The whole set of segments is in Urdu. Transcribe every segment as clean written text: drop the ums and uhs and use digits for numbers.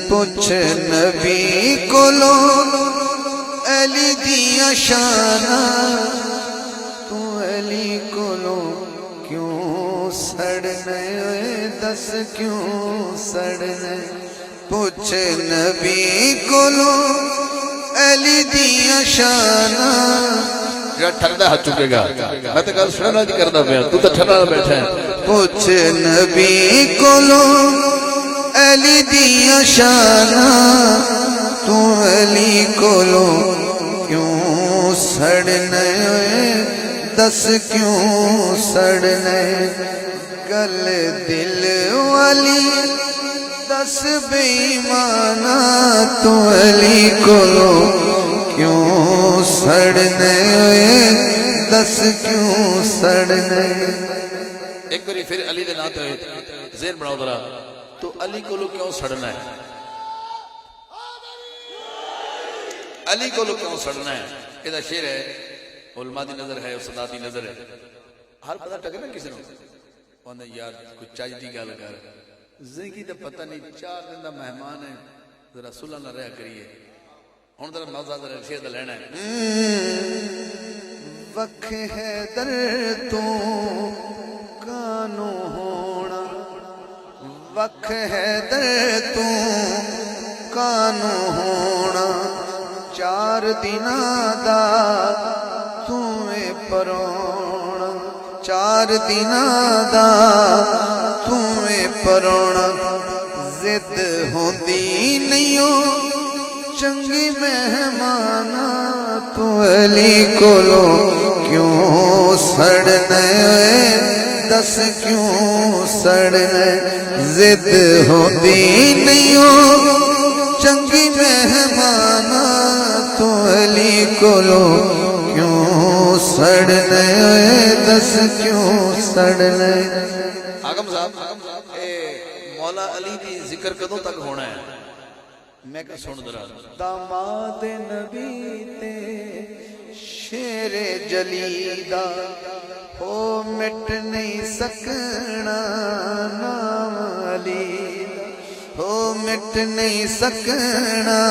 پوچھ نبی کولو علی دیا شانہ تو علی کولو کیوں سڑنے دس کیوں سڑنے پوچھ نبی کولو علی دیا شانہ جڑا ٹھردا ہاتھ چکے گا میں تو گل سننا جی کردا پیا تو ٹھردا بیٹھا ہے پوچھ نبی کولو علی دیا شانہ تو علی کولو کیوں سڑنے دس کیوں سڑنے گل دل والی دس بے ایمانہ تو علی کولو کیوں سڑنے دس کیوں سڑنے ایک باری پھر علی دے نات ہوئے ذہن بناؤ ذرا تو علی کو کیوں سڑنا ہے علی کو کیوں سڑنا ہے یہ شعر ہے علماء دی نظر ہے استاد دی نظر ہے ہر پتہ ٹکے نا کسی نے کہندا یار کوئی چج دی گل کر زندگی دا پتہ نہیں 4 دن دا مہمان ہے ذرا صلح نہ رہا کریے ہن ذرا مزہ ذرا شعر دا لینا ہے وکھ ہے در تو کانو ہونا وکھ ہے در تو کانو ہونا 4 دناں دا تمہیں پرونا 4 دناں دا تمہیں پرونا زد ہوندی نہیں چنگی مہمانا تو علی کولو کیوں سڑنے دس کیوں سڑنے زد ہوندی نہیں چنگی مہمانا تو علی کولو کیوں سڑنے دس کیوں سڑنے آقا صاحب مولا علی دی ذکر کدوں تک ہونا ہے میں کہ سن درا داماد نبی تے شیر جلیدہ ہو مٹ نہیں سکنا نام علی ہو مٹ نہیں سکنا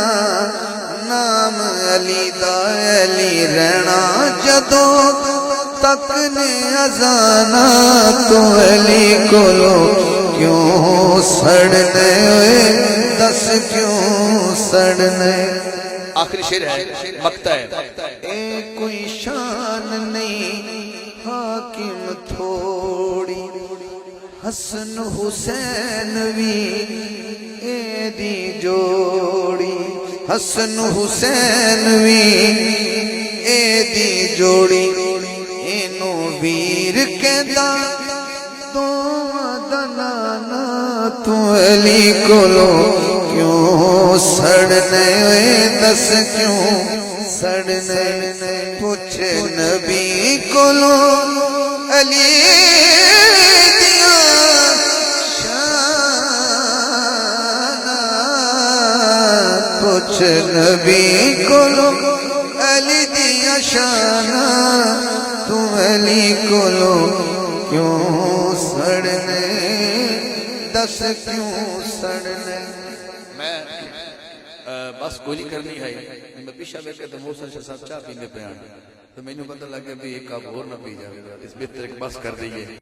نام علی دا علی رہنا جدو تک نے ازانا تو علی کولو کیوں سڑنے دس کیوں سڑنے آخری شعر ہے مقطع ہے اے کوئی شان نہیں حاکم تھوڑی حسن حسین وی اے دی جوڑی حسن حسین وی اے دی جوڑی اینو ویر کہندا تو دنانا تو علی کولو کیوں سڑنے دس کیوں سڑنے پوچھ نبی کولو علی دیا شانہ پوچھ نبی کولو علی دیا شانہ تو علی کولو کیوں سڑنے دس کیوں سڑنے میں بس گولی کرنی ہے میں پیچھے بیٹھ کے موسیٰ شاہ صاحب چاہ پینے پہ آنے تو میں نے پتہ لگا بھی ایک آپ اور نہ پی جائے گا اس بہتر ایک بس کر دیئے